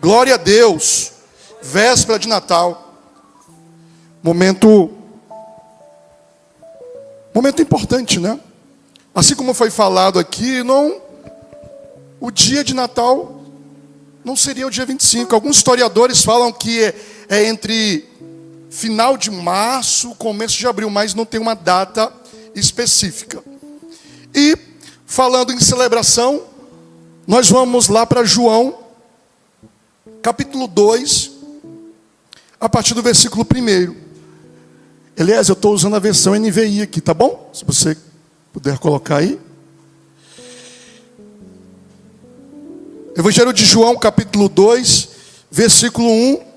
Glória a Deus. Véspera de Natal. Momento importante, né? Assim como foi falado aqui, o dia de Natal não seria o dia 25. Alguns historiadores falam que é entre final de março, começo de abril, mas não tem uma data específica. E, falando em celebração, nós vamos lá para João, capítulo 2, a partir do versículo 1. Aliás, eu estou usando a versão NVI aqui, tá bom? Se você puder colocar aí. Evangelho de João, capítulo 2, versículo 1.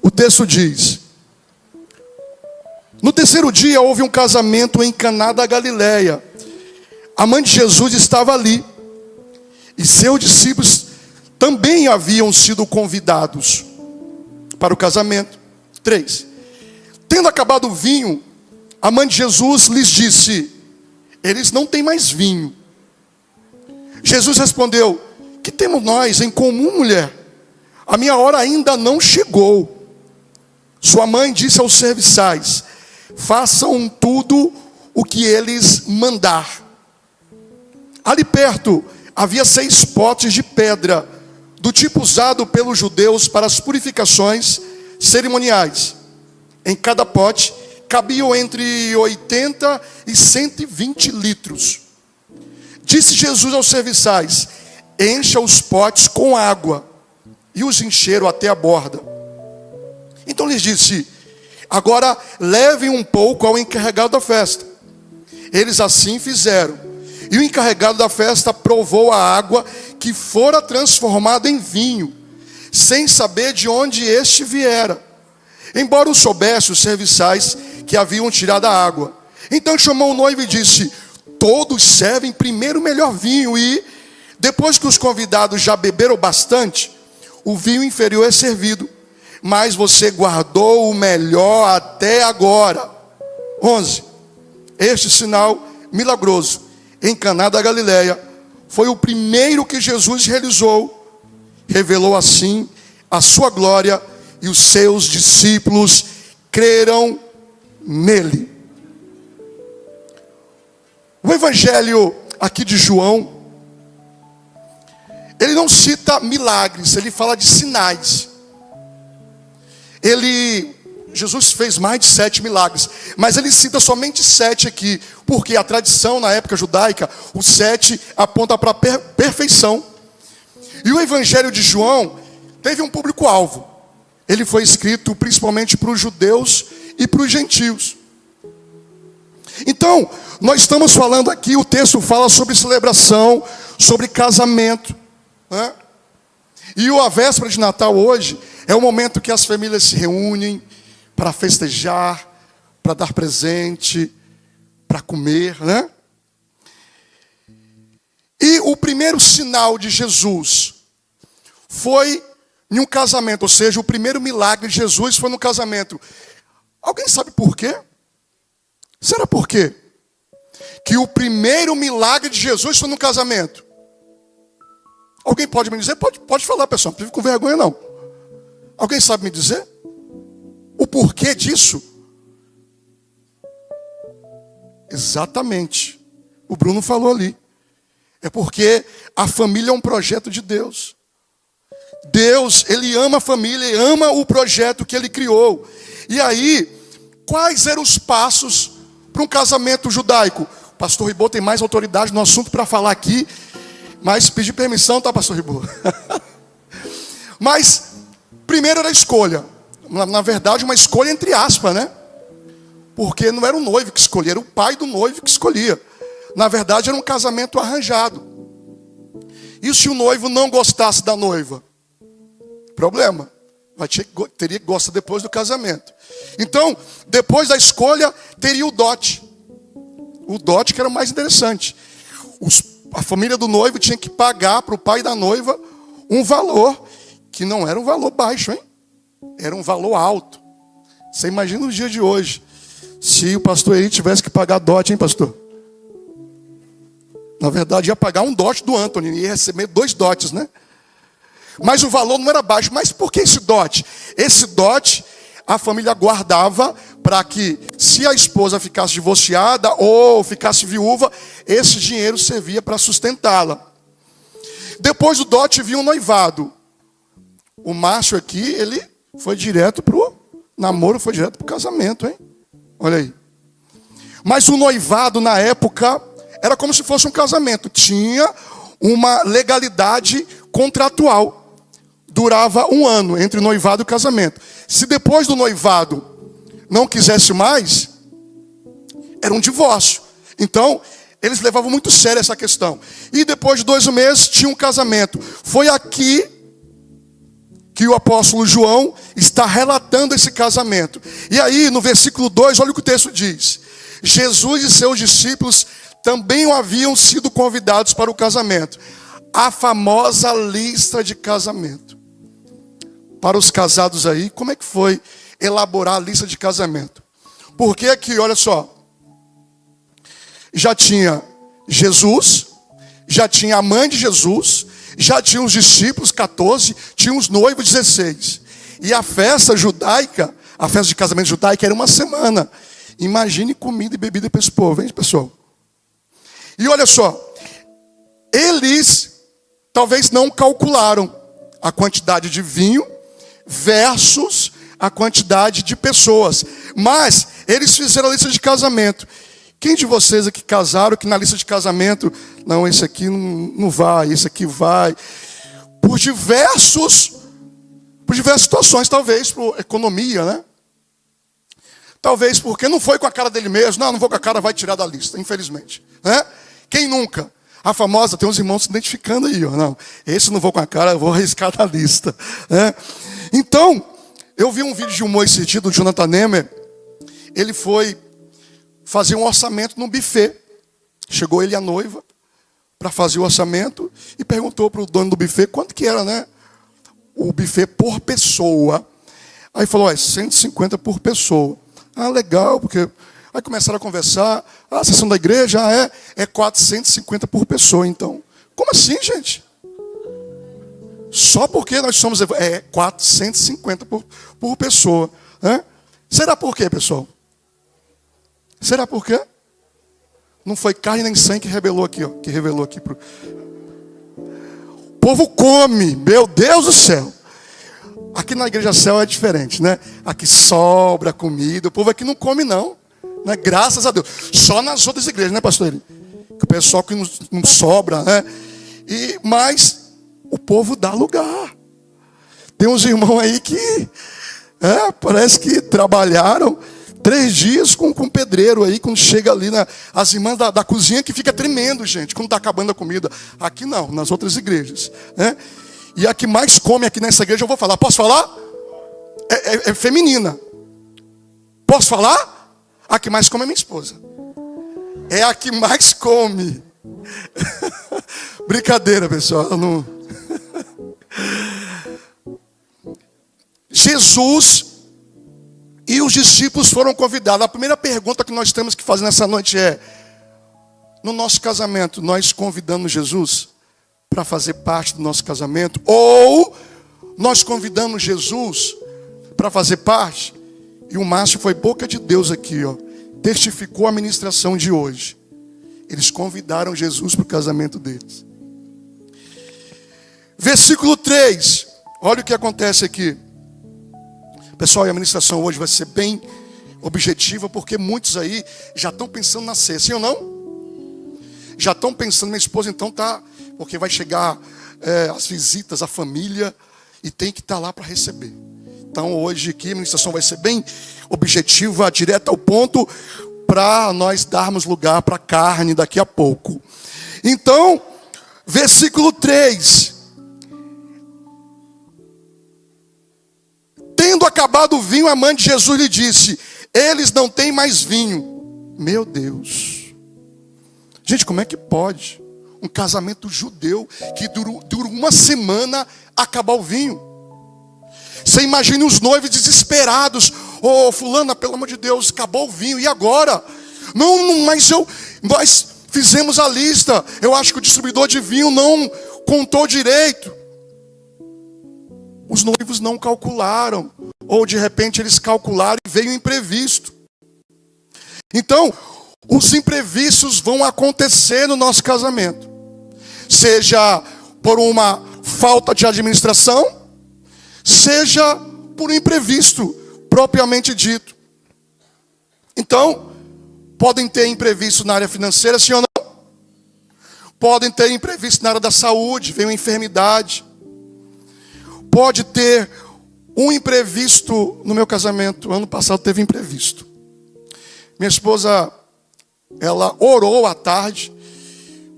O texto diz: no terceiro dia houve um casamento em Caná da Galileia. A mãe de Jesus estava ali, e seus discípulos também haviam sido convidados para o casamento. 3. Tendo acabado o vinho, a mãe de Jesus lhes disse: eles não têm mais vinho. Jesus respondeu: que temos nós em comum, mulher? A minha hora ainda não chegou. Sua mãe disse aos serviçais: façam tudo o que eles mandar. Ali perto havia 6 potes de pedra, do tipo usado pelos judeus para as purificações cerimoniais. Em cada pote cabiam entre 80 e 120 litros. Disse Jesus aos serviçais: encha os potes com água. E os encheram até a borda. Então lhes disse: agora levem um pouco ao encarregado da festa. Eles assim fizeram. E o encarregado da festa provou a água que fora transformada em vinho, sem saber de onde este viera, embora o soubesse os serviçais que haviam tirado a água. Então chamou o noivo e disse: todos servem primeiro o melhor vinho, e depois que os convidados já beberam bastante, o vinho inferior é servido. Mas você guardou o melhor até agora. 11. Este sinal milagroso em Caná da Galileia foi o primeiro que Jesus realizou. Revelou assim a sua glória, e os seus discípulos creram nele. O evangelho aqui de João, ele não cita milagres, ele fala de sinais. Jesus fez mais de 7 milagres, mas ele cita somente 7 aqui, porque a tradição na época judaica, o 7 aponta para a perfeição. E o evangelho de João teve um público-alvo. Ele foi escrito principalmente para os judeus e para os gentios. Então, nós estamos falando aqui, o texto fala sobre celebração, sobre casamento, né? E a véspera de Natal hoje é o momento que as famílias se reúnem para festejar, para dar presente, para comer, né? E o primeiro sinal de Jesus foi em um casamento, ou seja, o primeiro milagre de Jesus foi no casamento. Alguém sabe por quê? Será por quê? Que o primeiro milagre de Jesus foi no casamento. Alguém pode me dizer? Pode falar, pessoal, não fique com vergonha não. Alguém sabe me dizer o porquê disso? Exatamente. O Bruno falou ali. É porque a família é um projeto de Deus. Deus, Ele ama a família, Ele ama o projeto que Ele criou. E aí, quais eram os passos para um casamento judaico? O pastor Ribô tem mais autoridade no assunto para falar aqui, mas pedir permissão, tá, pastor Ribô? Mas, primeiro era a escolha. Na verdade, uma escolha entre aspas, né? Porque não era o noivo que escolhia, era o pai do noivo que escolhia. Na verdade, era um casamento arranjado. E se o noivo não gostasse da noiva? Problema. Teria que gostar depois do casamento. Então, depois da escolha, teria o dote. O dote que era o mais interessante. A família do noivo tinha que pagar para o pai da noiva um valor que não era um valor baixo, hein? Era um valor alto. Você imagina os dias de hoje, se o pastor Eri tivesse que pagar dote, hein, pastor? Na verdade, ia pagar um dote do Anthony, ia receber 2 dotes, né? Mas o valor não era baixo. Mas por que esse dote? Esse dote a família guardava para que, se a esposa ficasse divorciada ou ficasse viúva, esse dinheiro servia para sustentá-la. Depois do dote vinha o noivado. O Márcio aqui, ele foi direto para o namoro, foi direto para o casamento, hein? Olha aí. Mas o noivado, na época, era como se fosse um casamento. Tinha uma legalidade contratual. Durava 1 ano entre o noivado e o casamento. Se depois do noivado não quisesse mais, era um divórcio. Então, eles levavam muito sério essa questão. E depois de 2 meses, tinha um casamento. Foi aqui que o apóstolo João está relatando esse casamento. E aí, no versículo 2, olha o que o texto diz. Jesus e seus discípulos também haviam sido convidados para o casamento. A famosa lista de casamento. Para os casados aí, como é que foi elaborar a lista de casamento? Porque aqui, olha só. Já tinha Jesus, já tinha a mãe de Jesus, já tinha os discípulos, 14, tinha os noivos, 16. E a festa judaica, a festa de casamento judaica era 1 semana. Imagine comida e bebida para esse povo, hein, pessoal? E olha só, eles talvez não calcularam a quantidade de vinho versus a quantidade de pessoas. Mas eles fizeram a lista de casamento. Quem de vocês aqui casaram que na lista de casamento, não, esse aqui não vai, esse aqui vai. Por diversas situações, talvez por economia, né? Talvez porque não foi com a cara dele mesmo. Não vou com a cara, vai tirar da lista, infelizmente. Né? Quem nunca? A famosa, tem uns irmãos se identificando aí. Ó. Não, esse não vou com a cara, eu vou arriscar da lista. Né? Então, eu vi um vídeo de humor esse dia do Jonathan Nemer. Ele foi fazer um orçamento num buffet. Chegou ele e a noiva para fazer o orçamento e perguntou para o dono do buffet quanto que era, né? O buffet por pessoa. Aí falou, 150 por pessoa. Ah, legal, porque... Aí começaram a conversar. A sessão da igreja é 450 por pessoa, então. Como assim, gente? Só porque nós somos... 450 por pessoa. Né? Será por quê, pessoal? Será por quê? Não foi carne nem sangue que revelou aqui, ó. Que revelou aqui pro... O povo come, meu Deus do céu. Aqui na igreja céu é diferente, né? Aqui sobra comida. O povo aqui não come, não. Né? Graças a Deus. Só nas outras igrejas, né, pastor? Que o pessoal que não sobra, né? Mas o povo dá lugar. Tem uns irmãos aí que parece que trabalharam 3 dias com pedreiro aí, quando chega ali, as irmãs da cozinha que fica tremendo, gente, quando está acabando a comida. Aqui não, nas outras igrejas. Né? E a que mais come aqui nessa igreja, eu vou falar. Posso falar? É feminina. Posso falar? A que mais come é minha esposa. É a que mais come. Brincadeira, pessoal. Eu não... Jesus e os discípulos foram convidados. A primeira pergunta que nós temos que fazer nessa noite é: no nosso casamento, nós convidamos Jesus para fazer parte do nosso casamento? Ou nós convidamos Jesus para fazer parte? E o Márcio foi boca de Deus aqui, ó. Testificou a ministração de hoje. Eles convidaram Jesus para o casamento deles. Versículo 3. Olha o que acontece aqui. Pessoal, a ministração hoje vai ser bem objetiva, porque muitos aí já estão pensando na ceia, sim ou não? Já estão pensando, minha esposa então tá, porque vai chegar as visitas, a família, e tem que estar lá para receber. Então hoje aqui a ministração vai ser bem objetiva, direta ao ponto, para nós darmos lugar para a carne daqui a pouco. Então, versículo 3. Tendo acabado o vinho, a mãe de Jesus lhe disse: eles não têm mais vinho. Meu Deus. Gente, como é que pode um casamento judeu que dura 1 semana acabar o vinho? Você imagina os noivos desesperados. Ô, fulana, pelo amor de Deus, acabou o vinho, e agora? Não, mas nós fizemos a lista. Eu acho que o distribuidor de vinho não contou direito. os noivos não calcularam, ou de repente eles calcularam e veio um imprevisto. Então, os imprevistos vão acontecer no nosso casamento, seja por uma falta de administração, seja por um imprevisto propriamente dito. Então, podem ter imprevisto na área financeira, sim ou não? Podem ter imprevisto na área da saúde, vem uma enfermidade. Pode ter um imprevisto no meu casamento. Ano passado teve imprevisto. Minha esposa, ela orou à tarde,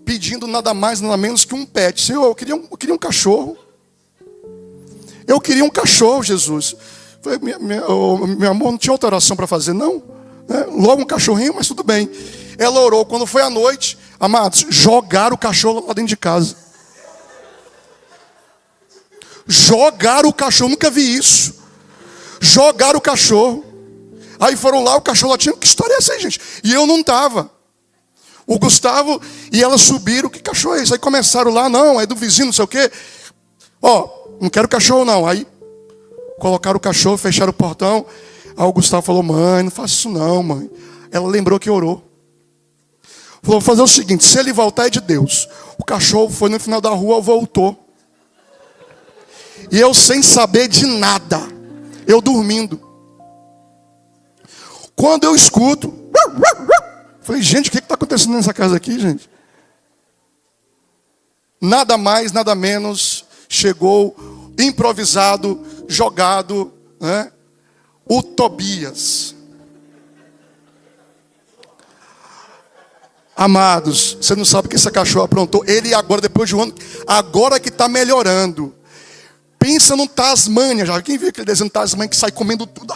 pedindo nada mais, nada menos que um pet. Senhor, eu queria um cachorro. Eu queria um cachorro, Jesus. Falei, meu amor, não tinha outra oração para fazer, não? Logo um cachorrinho, mas tudo bem. Ela orou. Quando foi à noite, amados, jogaram o cachorro lá dentro de casa. Jogaram o cachorro, nunca vi isso. Jogaram o cachorro. Aí foram lá, o cachorro latindo. Que história é essa aí, gente? E eu não estava. O Gustavo e ela subiram. Que cachorro é esse? Aí começaram lá, não, é do vizinho, não sei o quê. Ó, não quero cachorro não. Aí colocaram o cachorro, fecharam o portão. Aí o Gustavo falou, mãe, não faça isso não, mãe. Ela lembrou que orou. Falou, vou fazer o seguinte, se ele voltar é de Deus. O cachorro foi no final da rua, voltou. E eu sem saber de nada. Eu dormindo. Quando eu escuto, falei, gente, o que está acontecendo nessa casa aqui, gente? Nada mais, nada menos, chegou improvisado, jogado, né? O Tobias. Amados, você não sabe o que esse cachorro aprontou. Ele agora, depois de um ano, agora que está melhorando. Pensa no Tasmânia, já. Quem viu aquele desenho Tasmânia que sai comendo tudo?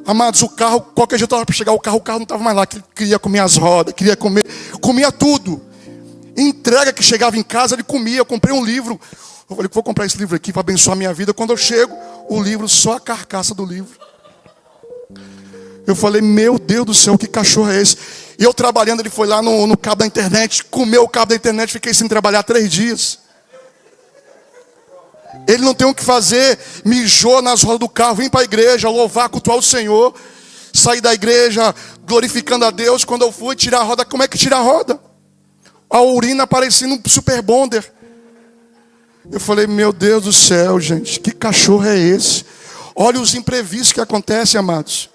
Amados, o carro, qualquer jeito para chegar o carro não estava mais lá. Queria comer as rodas, comia tudo. Entrega que chegava em casa, ele comia. Eu comprei um livro. Eu falei, vou comprar esse livro aqui para abençoar a minha vida. Quando eu chego, o livro, só a carcaça do livro. Eu falei, meu Deus do céu, que cachorro é esse? E eu trabalhando, ele foi lá no cabo da internet, comeu o cabo da internet, fiquei sem trabalhar 3 dias. Ele não tem o que fazer, mijou nas rodas do carro, vim para a igreja, louvar, cultuar o Senhor. Saí da igreja, glorificando a Deus. Quando eu fui tirar a roda, como é que tira a roda? A urina parecendo um super bonder. Eu falei, meu Deus do céu, gente, que cachorro é esse? Olha os imprevistos que acontecem, amados.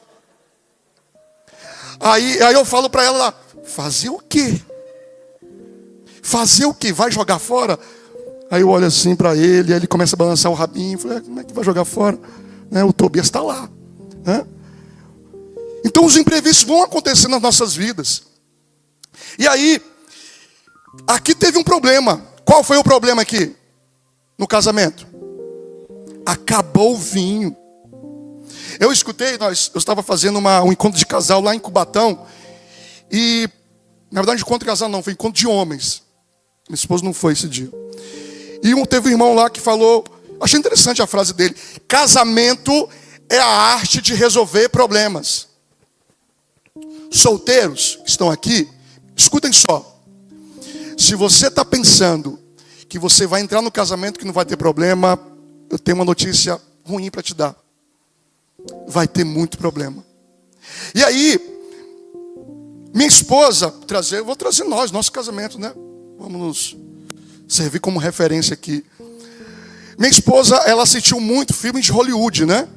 Aí eu falo para ela lá, fazer o quê? Fazer o quê? Vai jogar fora? Aí eu olho assim para ele, aí ele começa a balançar o rabinho. Falei, como é que vai jogar fora? O Tobias está lá. Então os imprevistos vão acontecer nas nossas vidas. E aí, aqui teve um problema. Qual foi o problema aqui? No casamento? Acabou o vinho. Eu escutei, eu estava fazendo um encontro de casal lá em Cubatão. E, na verdade, encontro de casal não, foi encontro de homens. Minha esposa não foi esse dia. E teve um irmão lá que falou, achei interessante a frase dele. Casamento é a arte de resolver problemas. Solteiros que estão aqui, escutem só. Se você está pensando que você vai entrar no casamento que não vai ter problema, eu tenho uma notícia ruim para te dar. Vai ter muito problema. E aí, minha esposa, eu vou trazer nosso casamento, né? Vamos nos servir como referência aqui. Minha esposa, ela assistiu muito filme de Hollywood, né?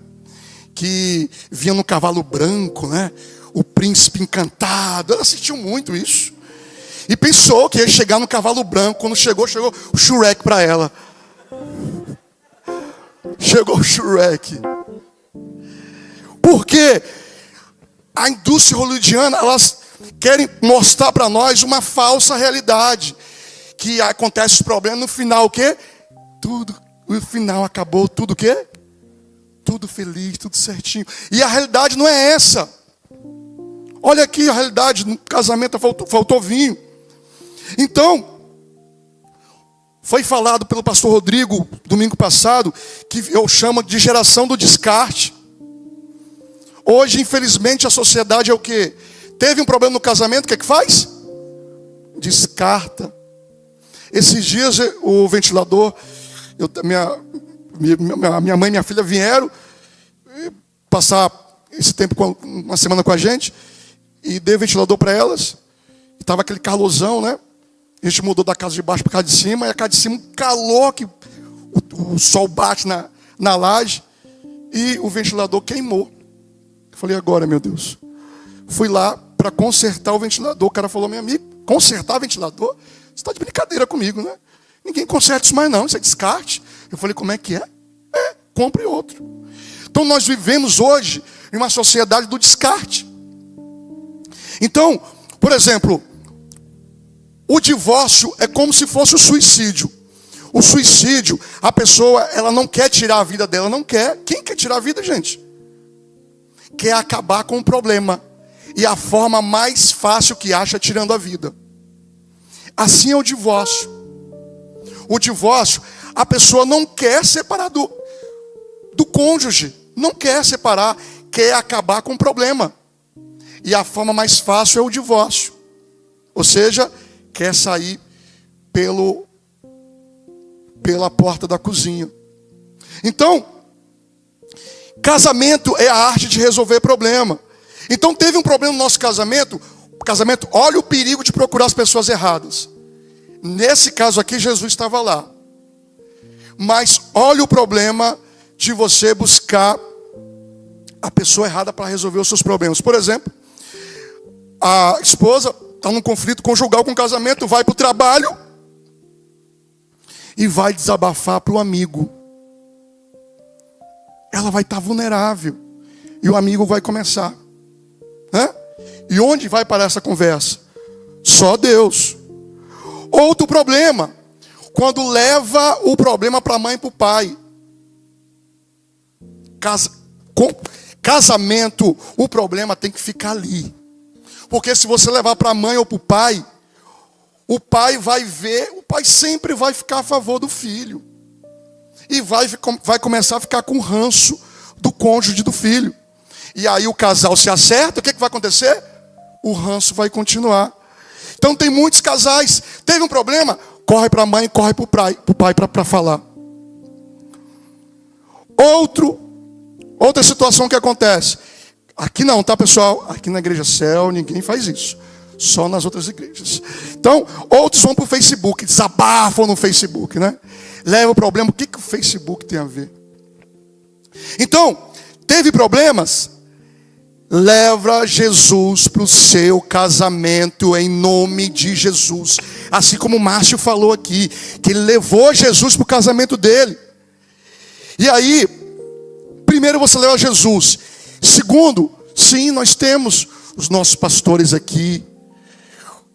Que vinha no cavalo branco, né? O príncipe encantado. Ela assistiu muito isso. E pensou que ia chegar no cavalo branco. Quando chegou o Shrek para ela. Chegou o Shrek. Porque a indústria hollywoodiana, elas querem mostrar para nós uma falsa realidade. Que acontece os problemas no final, o quê? Tudo, no final acabou, tudo o quê? Tudo feliz, tudo certinho. E a realidade não é essa. Olha aqui a realidade, no casamento faltou vinho. Então, foi falado pelo pastor Rodrigo, domingo passado, que eu chamo de geração do descarte. Hoje, infelizmente, a sociedade é o quê? Teve um problema no casamento, o que faz? Descarta. Esses dias, o ventilador, Minha mãe e minha filha vieram passar esse tempo, uma semana com a gente, e dei ventilador para elas. E estava aquele calorzão, né? A gente mudou da casa de baixo para a casa de cima, e a casa de cima, um calor que o sol bate na laje, e o ventilador queimou. Eu falei, agora, meu Deus. Fui lá para consertar o ventilador. O cara falou, meu amigo, consertar ventilador? Você está de brincadeira comigo, né? Ninguém conserta isso mais não, isso é descarte. Eu falei, como é que é? Compre outro. Então nós vivemos hoje em uma sociedade do descarte. Então, por exemplo, o divórcio é como se fosse o suicídio. O suicídio, a pessoa, ela não quer tirar a vida dela, não quer. Quem quer tirar a vida, gente? Quer acabar com o problema. E a forma mais fácil que acha é tirando a vida. Assim é o divórcio. O divórcio, a pessoa não quer separar do cônjuge. Não quer separar, quer acabar com o problema. E a forma mais fácil é o divórcio. Ou seja, quer sair pela porta da cozinha. Então, casamento é a arte de resolver problema. Então teve um problema no nosso casamento, olha o perigo de procurar as pessoas erradas. Nesse caso aqui, Jesus estava lá. Mas olha o problema de você buscar a pessoa errada para resolver os seus problemas. Por exemplo, a esposa está num conflito conjugal com o casamento, vai para o trabalho e vai desabafar para o amigo. Ela vai estar vulnerável. E o amigo vai começar. E onde vai parar essa conversa? Só Deus. Outro problema, quando leva o problema para a mãe e para o pai. Casamento, o problema tem que ficar ali. Porque se você levar para a mãe ou para o pai vai ver, o pai sempre vai ficar a favor do filho. E vai começar a ficar com ranço do cônjuge do filho. E aí o casal se acerta, o que vai acontecer? O ranço vai continuar. Então tem muitos casais, teve um problema, corre para a mãe, corre para o pai para falar. Outra situação que acontece. Aqui não, tá pessoal? Aqui na Igreja Céu ninguém faz isso. Só nas outras igrejas. Então, outros vão para o Facebook, desabafam no Facebook, né? Leva o problema, o que o Facebook tem a ver? Então, teve problemas? Leva Jesus para o seu casamento em nome de Jesus. Assim como o Márcio falou aqui, que ele levou Jesus para o casamento dele. E aí, primeiro você leva Jesus. Segundo, sim, nós temos os nossos pastores aqui.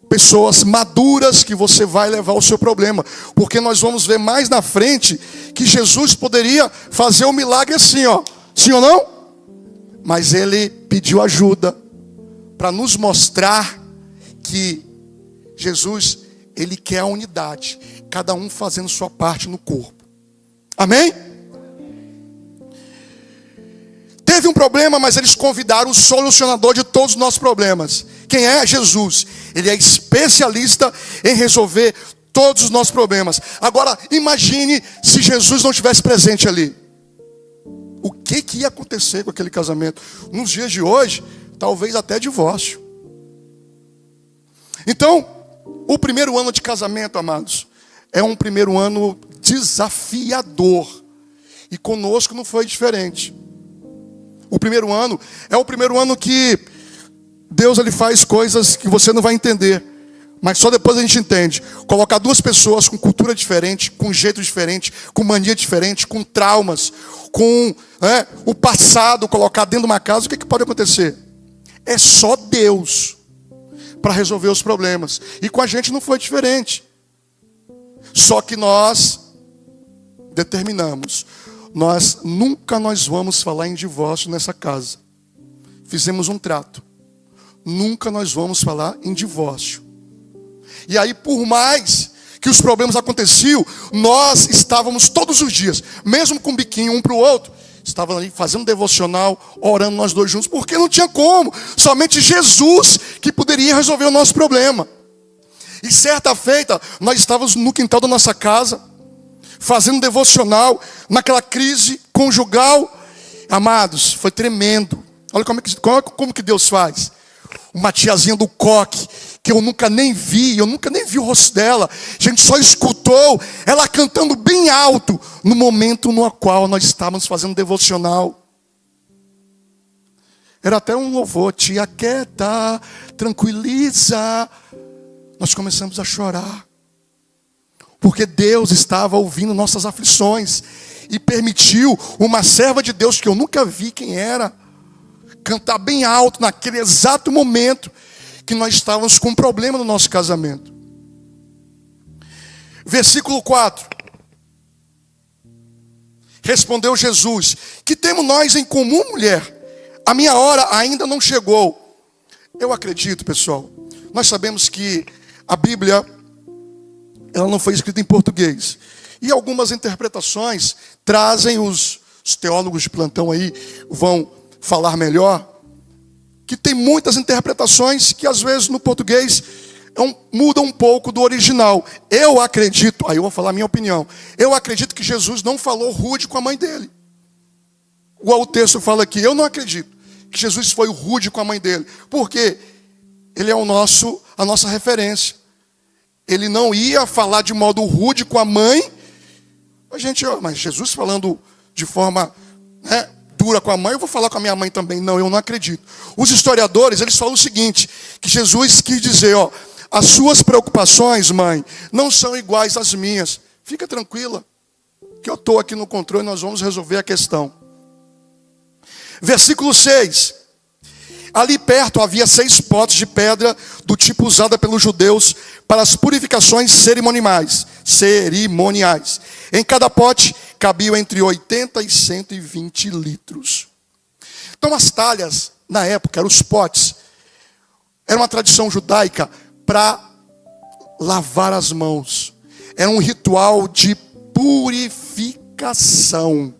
Pessoas maduras que você vai levar o seu problema. Porque nós vamos ver mais na frente que Jesus poderia fazer um milagre assim, ó. Sim ou não? Mas ele pediu ajuda para nos mostrar que Jesus, ele quer a unidade. Cada um fazendo sua parte no corpo. Amém? Teve um problema, mas eles convidaram o solucionador de todos os nossos problemas. Quem é? Jesus. Ele é especialista em resolver todos os nossos problemas. Agora, imagine se Jesus não estivesse presente ali. O que ia acontecer com aquele casamento? Nos dias de hoje, talvez até divórcio. Então, o primeiro ano de casamento, amados, é um primeiro ano desafiador. E conosco não foi diferente. O primeiro ano é o primeiro ano que Deus ele faz coisas que você não vai entender. Mas só depois a gente entende. Colocar duas pessoas com cultura diferente, com jeito diferente, com mania diferente, com traumas, com o passado, colocar dentro de uma casa, o que pode acontecer? É só Deus para resolver os problemas. E com a gente não foi diferente. Só que nós determinamos. Nunca nós vamos falar em divórcio nessa casa. Fizemos um trato. Nunca nós vamos falar em divórcio. E aí, por mais que os problemas aconteciam, nós estávamos todos os dias, mesmo com um biquinho um para o outro, estávamos ali fazendo devocional, orando nós dois juntos, porque não tinha como, somente Jesus que poderia resolver o nosso problema. E certa feita, nós estávamos no quintal da nossa casa, fazendo devocional, naquela crise conjugal. Amados, foi tremendo. Olha como que Deus faz. Uma tiazinha do coque, que eu nunca nem vi o rosto dela. A gente só escutou ela cantando bem alto, no momento no qual nós estávamos fazendo devocional. Era até um louvor, tia quieta, tranquiliza. Nós começamos a chorar, porque Deus estava ouvindo nossas aflições, e permitiu uma serva de Deus, que eu nunca vi quem era, cantar bem alto, naquele exato momento, que nós estávamos com um problema no nosso casamento. Versículo 4. Respondeu Jesus: que temos nós em comum, mulher? A minha hora ainda não chegou. Eu acredito, pessoal, nós sabemos que a Bíblia, ela não foi escrita em português. E algumas interpretações trazem, os teólogos de plantão aí vão falar melhor, que tem muitas interpretações que às vezes no português mudam um pouco do original. Eu acredito, aí eu vou falar a minha opinião, eu acredito que Jesus não falou rude com a mãe dele. O texto fala aqui, eu não acredito que Jesus foi rude com a mãe dele, porque ele é a nossa referência. Ele não ia falar de modo rude com a mãe. Mas Jesus falando de forma dura com a mãe, eu vou falar com a minha mãe também. Não, eu não acredito. Os historiadores, eles falam o seguinte, que Jesus quis dizer, as suas preocupações, mãe, não são iguais às minhas. Fica tranquila, que eu estou aqui no controle, nós vamos resolver a questão. Versículo 6. Ali perto havia 6 potes de pedra do tipo usada pelos judeus para as purificações cerimoniais. Em cada pote cabiam entre 80 e 120 litros. Então as talhas, na época, eram os potes. Era uma tradição judaica para lavar as mãos. Era um ritual de purificação.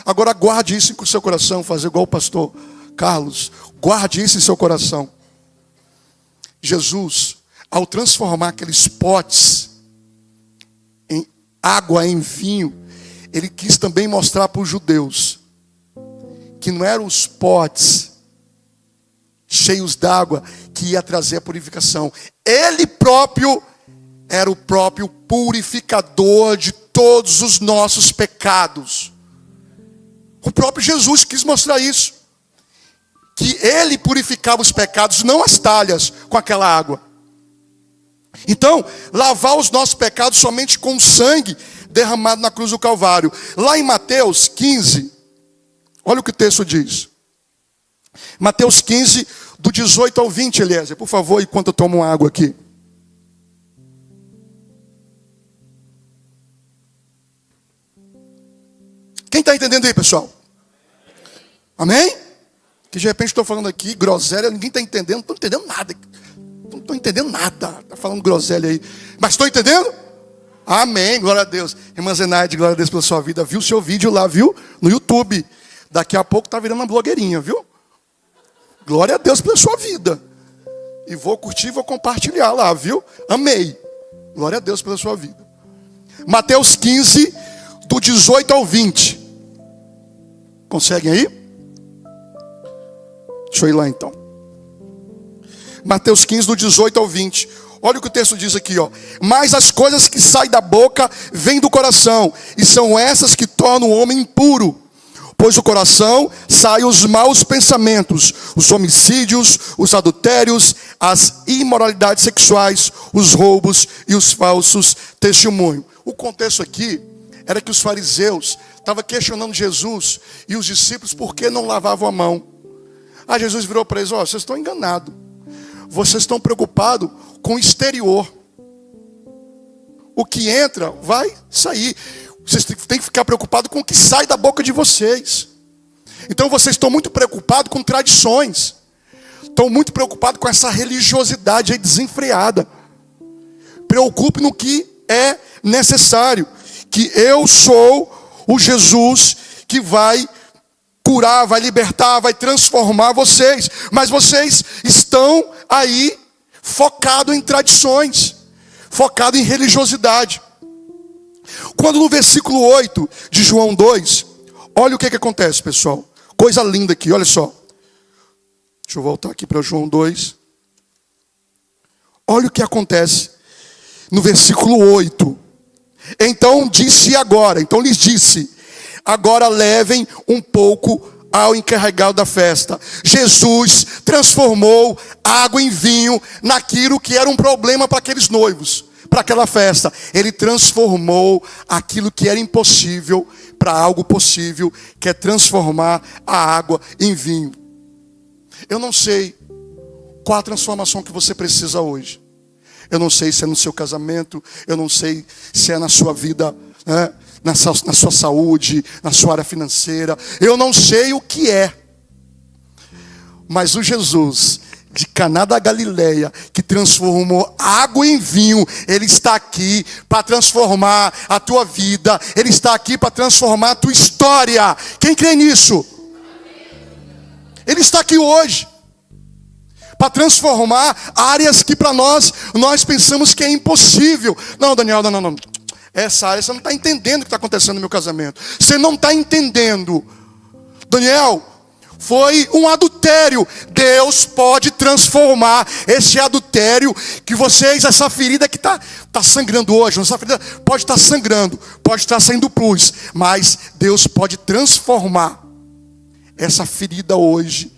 Agora guarde isso em seu coração, fazer igual o pastor Carlos, guarde isso em seu coração. Jesus, ao transformar aqueles potes em água, em vinho, ele quis também mostrar para os judeus que não eram os potes cheios d'água que ia trazer a purificação. Ele próprio era o próprio purificador de todos os nossos pecados. O próprio Jesus quis mostrar isso, que ele purificava os pecados, não as talhas com aquela água. Então, lavar os nossos pecados somente com o sangue derramado na cruz do Calvário. Lá em Mateus 15, olha o que o texto diz. Mateus 15, do 18 ao 20, Eliezer, por favor, enquanto eu tomo água aqui. Quem está entendendo aí, pessoal? Amém? Que de repente estou falando aqui, groselha, ninguém está entendendo, não estou entendendo nada. Não estou entendendo nada. Está falando groselha aí. Mas estou entendendo? Amém, glória a Deus. Irmã Zenaide, glória a Deus pela sua vida. Viu o seu vídeo lá, viu? No YouTube. Daqui a pouco está virando uma blogueirinha, viu? Glória a Deus pela sua vida. E vou curtir, vou compartilhar lá, viu? Amei. Glória a Deus pela sua vida. Mateus 15, do 18 ao 20. Conseguem aí? Deixa eu ir lá então. Mateus 15, do 18 ao 20. Olha o que o texto diz aqui, Mas as coisas que saem da boca vêm do coração, e são essas que tornam o homem impuro. Pois do coração saem os maus pensamentos, os homicídios, os adultérios, as imoralidades sexuais, os roubos e os falsos testemunhos. O contexto aqui era que os fariseus estavam questionando Jesus e os discípulos por que não lavavam a mão. Aí Jesus virou para eles, vocês estão enganados. Vocês estão preocupados com o exterior. O que entra vai sair. Vocês têm que ficar preocupados com o que sai da boca de vocês. Então vocês estão muito preocupados com tradições. Estão muito preocupados com essa religiosidade aí desenfreada. Preocupe no que é necessário. Que eu sou o Jesus que vai curar, vai libertar, vai transformar vocês. Mas vocês estão aí focados em tradições, focados em religiosidade. Quando no versículo 8 de João 2, olha o que acontece, pessoal. Coisa linda aqui, olha só. Deixa eu voltar aqui para João 2. Olha o que acontece no versículo 8. Então lhes disse, agora levem um pouco ao encarregado da festa. Jesus transformou água em vinho naquilo que era um problema para aqueles noivos, para aquela festa. Ele transformou aquilo que era impossível para algo possível, que é transformar a água em vinho. Eu não sei qual a transformação que você precisa hoje. Eu não sei se é no seu casamento, eu não sei se é na sua vida, né? Na sua saúde, na sua área financeira. Eu não sei o que é. Mas o Jesus de Caná da Galileia, que transformou água em vinho, Ele está aqui para transformar a tua vida. Ele está aqui para transformar a tua história. Quem crê nisso? Ele está aqui hoje para transformar áreas que para nós pensamos que é impossível. Não, Daniel, não. Essa área, você não está entendendo o que está acontecendo no meu casamento. Você não está entendendo. Daniel, foi um adultério. Deus pode transformar esse adultério que vocês, essa ferida que está sangrando hoje, essa ferida pode estar sangrando, pode estar saindo pus, mas Deus pode transformar essa ferida hoje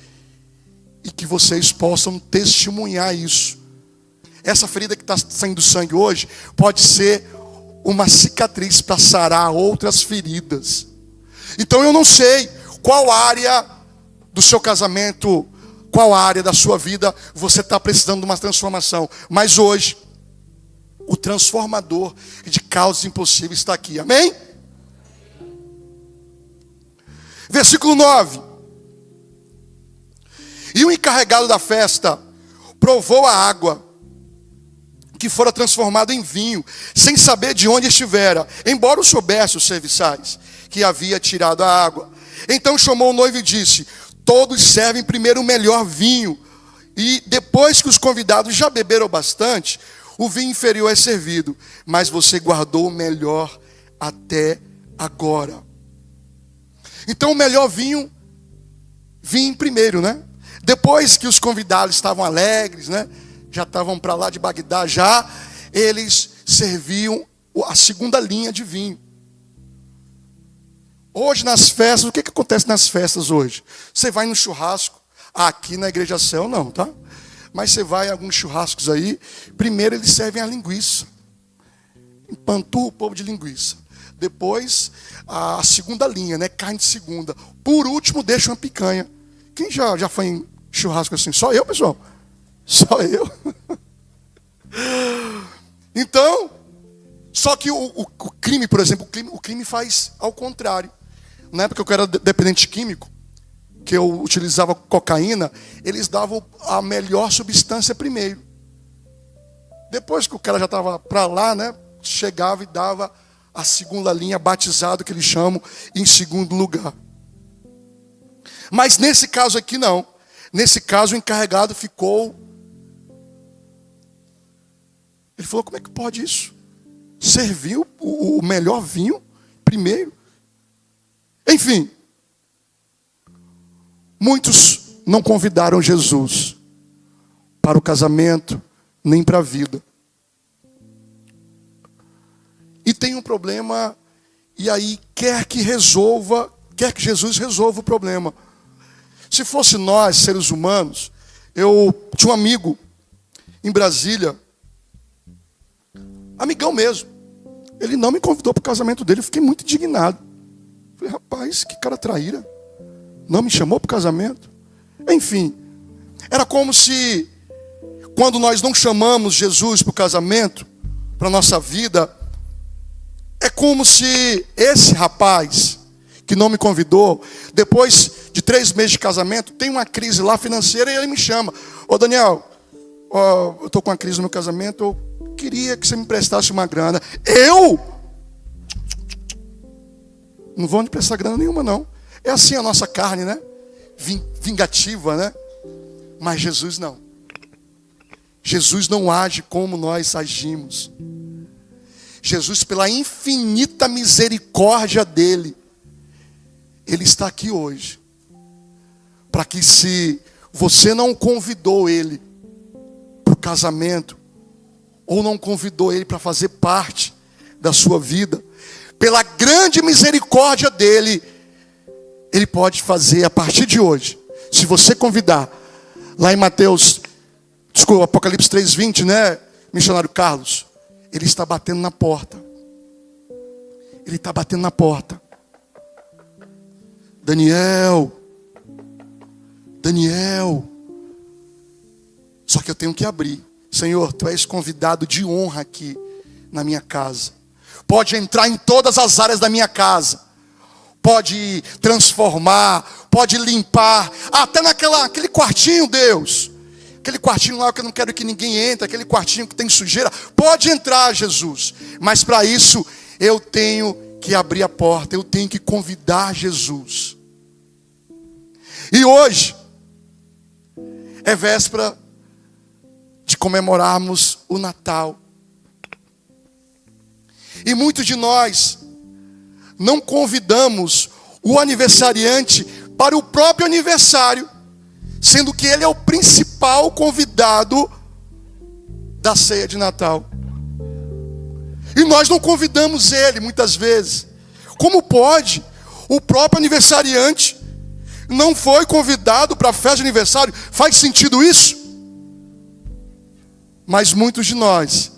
e que vocês possam testemunhar isso. Essa ferida que está saindo sangue hoje pode ser uma cicatriz para sarar outras feridas. Então eu não sei qual área do seu casamento, qual área da sua vida você está precisando de uma transformação. Mas hoje, o transformador de causas impossíveis está aqui. Amém? Versículo 9. E o encarregado da festa provou a água que fora transformado em vinho, sem saber de onde estivera, embora o soubesse os serviçais, que havia tirado a água. Então chamou o noivo e disse, todos servem primeiro o melhor vinho, e depois que os convidados já beberam bastante, o vinho inferior é servido, mas você guardou o melhor até agora. Então o melhor vinho primeiro, né? Depois que os convidados estavam alegres, né? Já estavam para lá de Bagdá, eles serviam a segunda linha de vinho. Hoje nas festas, o que acontece nas festas hoje? Você vai no churrasco, aqui na Igreja Céu não, tá? Mas você vai em alguns churrascos aí, primeiro eles servem a linguiça. Empantua o povo de linguiça. Depois, a segunda linha, né? Carne de segunda. Por último, deixa uma picanha. Quem já foi em churrasco assim? Só eu, pessoal? Só eu? Então, só que o crime, por exemplo, o crime faz ao contrário. Na época que eu era dependente químico, que eu utilizava cocaína, eles davam a melhor substância primeiro. Depois que o cara já estava para lá, né, chegava e dava a segunda linha, batizado, que eles chamam, em segundo lugar. Mas nesse caso aqui não. Nesse caso o encarregado ficou. Ele falou, como é que pode isso? Serviu o melhor vinho primeiro. Enfim. Muitos não convidaram Jesus para o casamento, nem para a vida. E tem um problema, e aí quer que Jesus resolva o problema. Se fosse nós, seres humanos, eu tinha um amigo em Brasília, amigão mesmo. Ele não me convidou para o casamento dele, eu fiquei muito indignado. Falei, rapaz, que cara traíra. Não me chamou para o casamento. Enfim, era como se, quando nós não chamamos Jesus para o casamento, para a nossa vida, é como se esse rapaz que não me convidou, depois de 3 meses de casamento, tem uma crise lá financeira e ele me chama. Ô Daniel, eu estou com uma crise no meu casamento, eu queria que você me prestasse uma grana. Eu? Não vou te prestar grana nenhuma, não. É assim a nossa carne, né? Vingativa, né? Mas Jesus não. Jesus não age como nós agimos. Jesus, pela infinita misericórdia dele, ele está aqui hoje. Para que, se você não convidou ele para o casamento, ou não convidou ele para fazer parte da sua vida, pela grande misericórdia dele, ele pode fazer a partir de hoje. Se você convidar, lá em Apocalipse 3:20, né, missionário Carlos? Ele está batendo na porta. Ele está batendo na porta. Daniel. Só que eu tenho que abrir. Senhor, tu és convidado de honra aqui na minha casa. Pode entrar em todas as áreas da minha casa. Pode transformar, pode limpar, até naquele quartinho, Deus. Aquele quartinho lá que eu não quero que ninguém entre, aquele quartinho que tem sujeira. Pode entrar, Jesus. Mas para isso, eu tenho que abrir a porta, eu tenho que convidar Jesus. E hoje é véspera de comemorarmos o Natal. E muitos de nós não convidamos o aniversariante para o próprio aniversário, sendo que ele é o principal convidado da ceia de Natal. E nós não convidamos ele muitas vezes. Como pode? O próprio aniversariante não foi convidado para a festa de aniversário. Faz sentido isso? Mas muitos de nós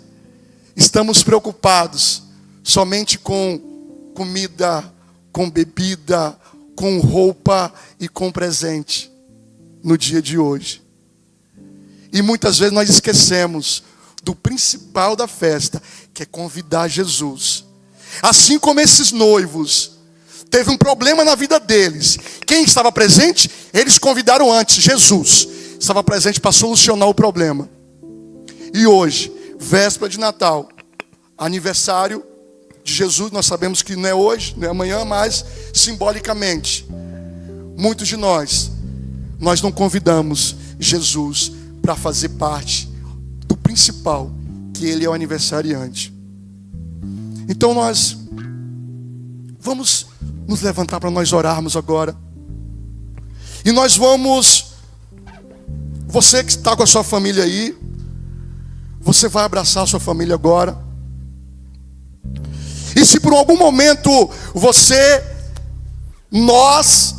estamos preocupados somente com comida, com bebida, com roupa e com presente no dia de hoje. E muitas vezes nós esquecemos do principal da festa, que é convidar Jesus. Assim como esses noivos, teve um problema na vida deles. Quem estava presente? Eles convidaram antes, Jesus estava presente para solucionar o problema. E hoje, véspera de Natal, aniversário de Jesus, nós sabemos que não é hoje, não é amanhã, mas simbolicamente, muitos de nós não convidamos Jesus para fazer parte do principal, que ele é o aniversariante. Então nós vamos nos levantar para nós orarmos agora. E nós vamos, você que está com a sua família aí, você vai abraçar a sua família agora. E se por algum momento nós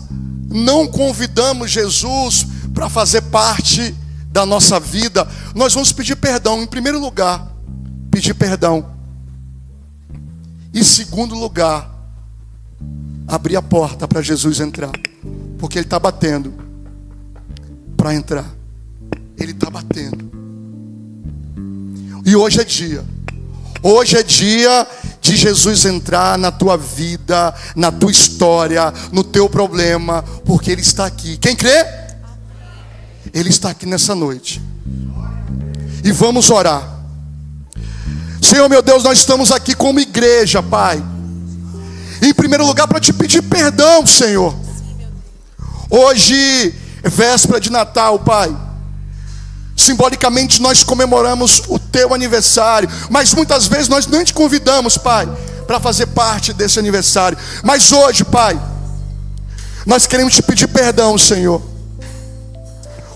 não convidamos Jesus para fazer parte da nossa vida, nós vamos pedir perdão. Em primeiro lugar, pedir perdão. Em segundo lugar, abrir a porta para Jesus entrar. Porque Ele está batendo para entrar. Ele está batendo. E hoje é dia. Hoje é dia de Jesus entrar na tua vida, na tua história, no teu problema, porque Ele está aqui. Quem crê? Ele está aqui nessa noite. E vamos orar. Senhor meu Deus, nós estamos aqui como igreja, Pai. Em primeiro lugar, para te pedir perdão, Senhor. Hoje é véspera de Natal, Pai. Simbolicamente nós comemoramos o teu aniversário, mas muitas vezes nós nem te convidamos, Pai, para fazer parte desse aniversário. Mas hoje, Pai, nós queremos te pedir perdão, Senhor,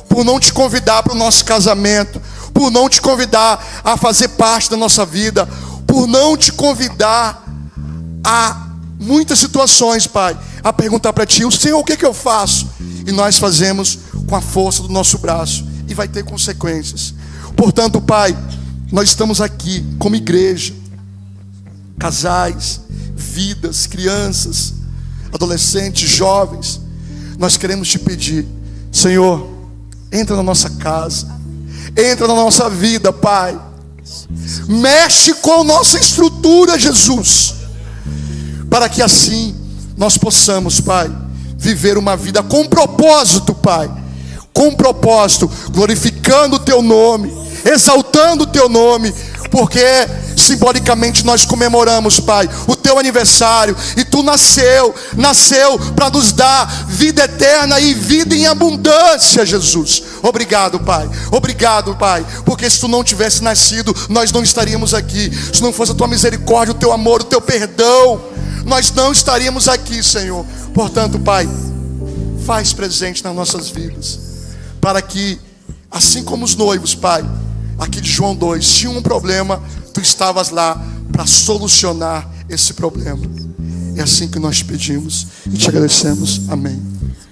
por não te convidar para o nosso casamento, por não te convidar a fazer parte da nossa vida, por não te convidar a muitas situações, Pai, a perguntar para ti, o Senhor, o que eu faço? E nós fazemos com a força do nosso braço, e vai ter consequências. Portanto, Pai, nós estamos aqui como igreja, casais, vidas, crianças, adolescentes, jovens. Nós queremos te pedir, Senhor, entra na nossa casa, entra na nossa vida, Pai. Mexe com a nossa estrutura, Jesus, para que assim nós possamos, Pai, viver uma vida com propósito, Pai. Com propósito, glorificando o teu nome, exaltando o teu nome, porque simbolicamente nós comemoramos, Pai, o teu aniversário. E tu nasceu para nos dar vida eterna e vida em abundância, Jesus. Obrigado, Pai. Obrigado, Pai. Porque se tu não tivesse nascido, nós não estaríamos aqui. Se não fosse a tua misericórdia, o teu amor, o teu perdão, nós não estaríamos aqui, Senhor. Portanto, Pai, faz presente nas nossas vidas, para que, assim como os noivos, Pai, aqui de João 2, tinha um problema, tu estavas lá para solucionar esse problema. É assim que nós te pedimos e te agradecemos. Amém.